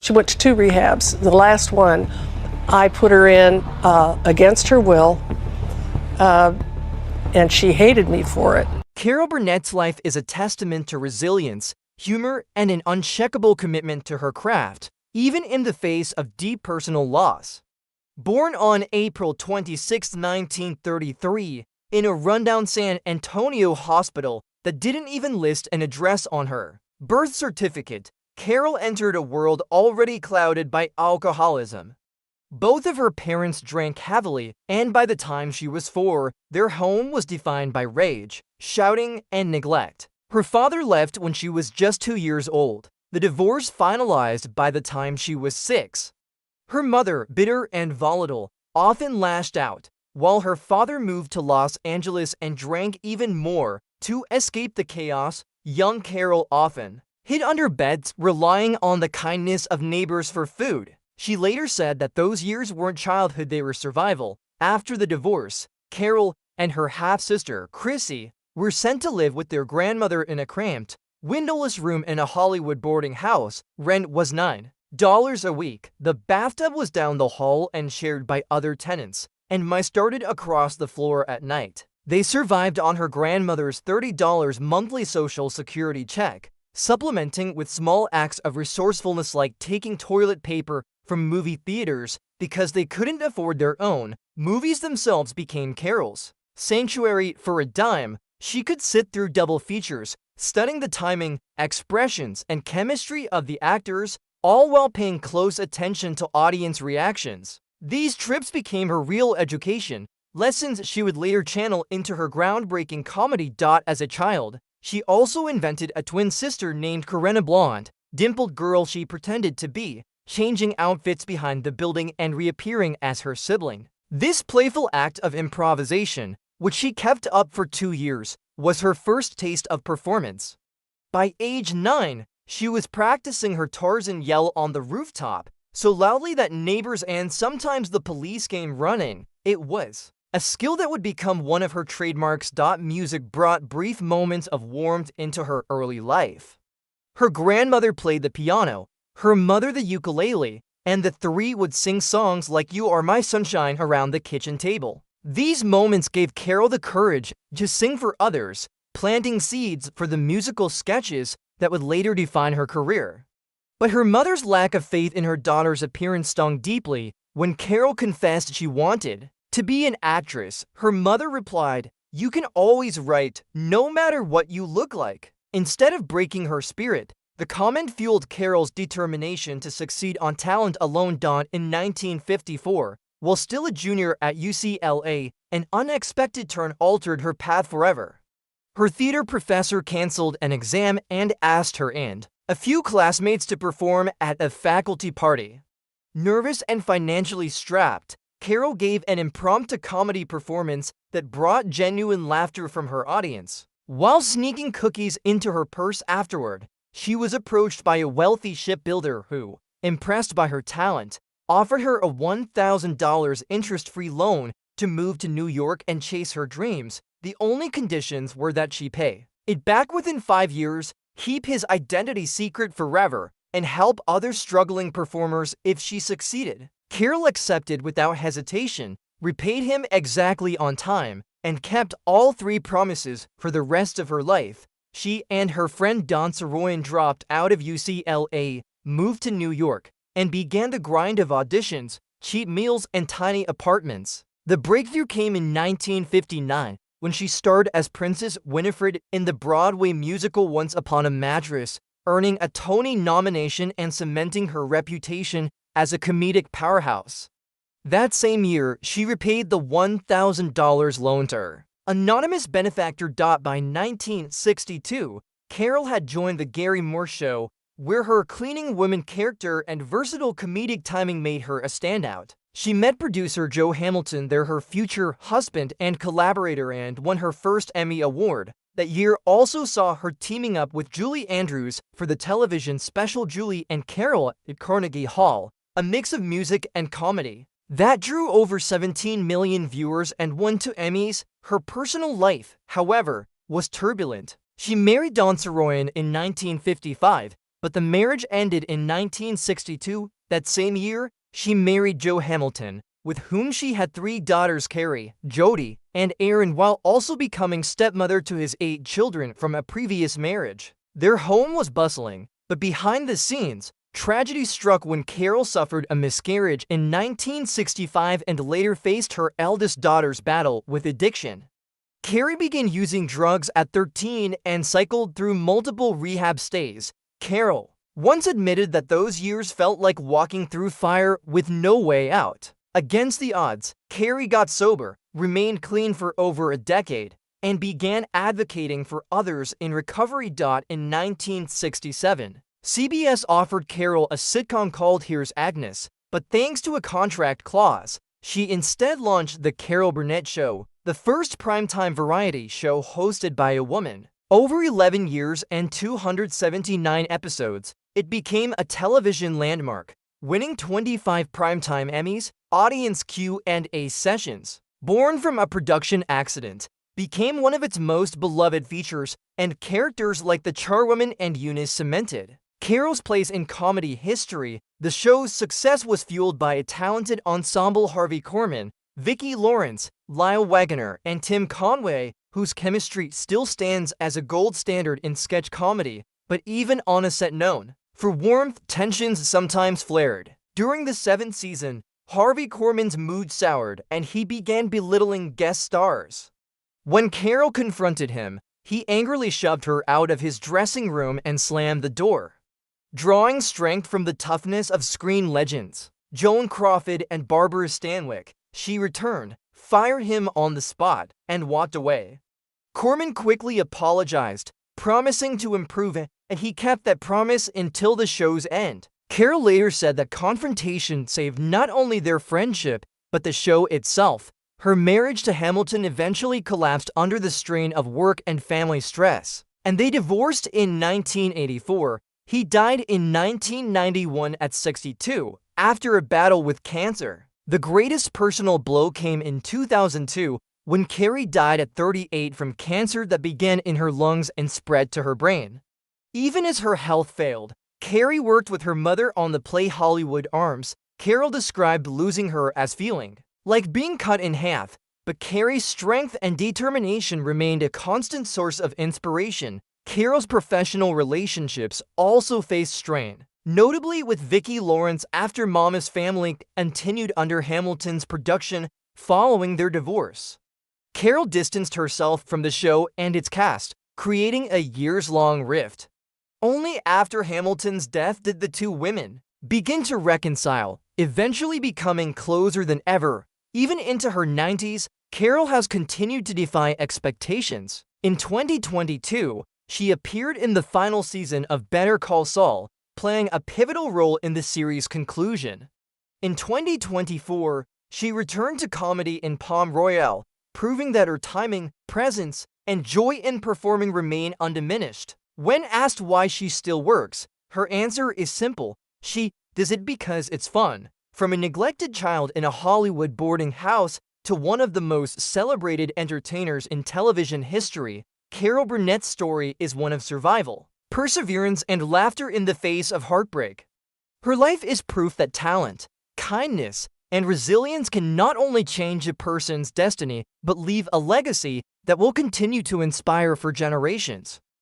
She went to 2 rehabs. The last one, I put her in against her will, and she hated me for it. Carol Burnett's life is a testament to resilience, humor, and an unshakable commitment to her craft, even in the face of deep personal loss. Born on April 26, 1933, in a rundown San Antonio hospital that didn't even list an address on her birth certificate, Carol entered a world already clouded by alcoholism. Both of her parents drank heavily, and by the time she was 4, their home was defined by rage, shouting, and neglect. Her father left when she was just 2 years old. The divorce finalized by the time she was 6. Her mother, bitter and volatile, often lashed out, while her father moved to Los Angeles and drank even more. To escape the chaos, young Carol often hid under beds, relying on the kindness of neighbors for food. She later said that those years weren't childhood, they were survival. After the divorce, Carol and her half-sister, Chrissy, were sent to live with their grandmother in a cramped, windowless room in a Hollywood boarding house. Rent was $9 a week. The bathtub was down the hall and shared by other tenants, and mice darted across the floor at night. They survived on her grandmother's $30 monthly Social Security check, supplementing with small acts of resourcefulness like taking toilet paper from movie theaters because they couldn't afford their own. Movies themselves became Carol's sanctuary. For a dime, she could sit through double features, studying the timing, expressions, and chemistry of the actors, all while paying close attention to audience reactions. These trips became her real education, lessons she would later channel into her groundbreaking comedy. As a child, she also invented a twin sister named Corinna, blonde, dimpled girl she pretended to be, changing outfits behind the building and reappearing as her sibling. This playful act of improvisation, which she kept up for 2 years, was her first taste of performance. By age 9, she was practicing her Tarzan yell on the rooftop, so loudly that neighbors and sometimes the police came running. It was a skill that would become one of her trademarks. Music brought brief moments of warmth into her early life. Her grandmother played the piano, her mother the ukulele, and the three would sing songs like "You Are My Sunshine" around the kitchen table. These moments gave Carol the courage to sing for others, planting seeds for the musical sketches that would later define her career. But her mother's lack of faith in her daughter's appearance stung deeply. When Carol confessed she wanted to be an actress, her mother replied, "You can always write, no matter what you look like." Instead of breaking her spirit, the comment fueled Carol's determination to succeed on talent alone. In 1954, while still a junior at UCLA, an unexpected turn altered her path forever. Her theater professor canceled an exam and asked her and a few classmates to perform at a faculty party. Nervous and financially strapped, Carol gave an impromptu comedy performance that brought genuine laughter from her audience. While sneaking cookies into her purse afterward, she was approached by a wealthy shipbuilder who, impressed by her talent, offered her a $1,000 interest-free loan to move to New York and chase her dreams. The only conditions were that she pay it back within 5 years, keep his identity secret forever, and help other struggling performers if she succeeded. Carol accepted without hesitation, repaid him exactly on time, and kept all 3 promises for the rest of her life. She and her friend Don Soroyan dropped out of UCLA, moved to New York, and began the grind of auditions, cheap meals, and tiny apartments. The breakthrough came in 1959, when she starred as Princess Winifred in the Broadway musical Once Upon a Mattress, earning a Tony nomination and cementing her reputation as a comedic powerhouse. That same year, she repaid the $1,000 loan to her anonymous benefactor. By 1962, Carol had joined The Gary Moore Show, where her cleaning woman character and versatile comedic timing made her a standout. She met producer Joe Hamilton, there her future husband and collaborator, and won her first Emmy Award. That year also saw her teaming up with Julie Andrews for the television special Julie and Carol at Carnegie Hall, a mix of music and comedy that drew over 17 million viewers and won 2 Emmys. Her personal life, however, was turbulent. She married Don Soroyan in 1955, but the marriage ended in 1962. That same year, she married Joe Hamilton, with whom she had 3 daughters, Carrie, Jody, and Erin, while also becoming stepmother to his 8 children from a previous marriage. Their home was bustling, but behind the scenes, tragedy struck when Carol suffered a miscarriage in 1965 and later faced her eldest daughter's battle with addiction. Carrie began using drugs at 13 and cycled through multiple rehab stays. Carol once admitted that those years felt like walking through fire with no way out. Against the odds, Carrie got sober, remained clean for over a decade, and began advocating for others in recovery. In 1967, CBS offered Carol a sitcom called Here's Agnes, but thanks to a contract clause, she instead launched The Carol Burnett Show, the first primetime variety show hosted by a woman. Over 11 years and 279 episodes, it became a television landmark, winning 25 primetime Emmys, audience Q&A sessions. Born from a production accident, became one of its most beloved features, and characters like the charwoman and Eunice cemented Carol's place in comedy history. The show's success was fueled by a talented ensemble: Harvey Korman, Vicki Lawrence, Lyle Waggoner, and Tim Conway, whose chemistry still stands as a gold standard in sketch comedy, but even on a set known for warmth, tensions sometimes flared. During the 7th season, Harvey Korman's mood soured and he began belittling guest stars. When Carol confronted him, he angrily shoved her out of his dressing room and slammed the door. Drawing strength from the toughness of screen legends Joan Crawford and Barbara Stanwyck, she returned, fired him on the spot, and walked away. Korman quickly apologized, promising to improve, and he kept that promise until the show's end. Carol later said that confrontation saved not only their friendship, but the show itself. Her marriage to Hamilton eventually collapsed under the strain of work and family stress, and they divorced in 1984. He died in 1991 at 62, after a battle with cancer. The greatest personal blow came in 2002, when Carrie died at 38 from cancer that began in her lungs and spread to her brain. Even as her health failed, Carrie worked with her mother on the play Hollywood Arms. Carol described losing her as feeling like being cut in half, but Carrie's strength and determination remained a constant source of inspiration. Carol's professional relationships also faced strain, notably with Vicki Lawrence after Mama's Family continued under Hamilton's production following their divorce. Carol distanced herself from the show and its cast, creating a years-long rift. Only after Hamilton's death did the two women begin to reconcile, eventually becoming closer than ever. Even into her 90s, Carol has continued to defy expectations. In 2022, she appeared in the final season of Better Call Saul, playing a pivotal role in the series' conclusion. In 2024, she returned to comedy in Palm Royale, proving that her timing, presence, and joy in performing remain undiminished. When asked why she still works, her answer is simple: she does it because it's fun. From a neglected child in a Hollywood boarding house to one of the most celebrated entertainers in television history, Carol Burnett's story is one of survival, perseverance, and laughter in the face of heartbreak. Her life is proof that talent, kindness, and resilience can not only change a person's destiny, but leave a legacy that will continue to inspire for generations.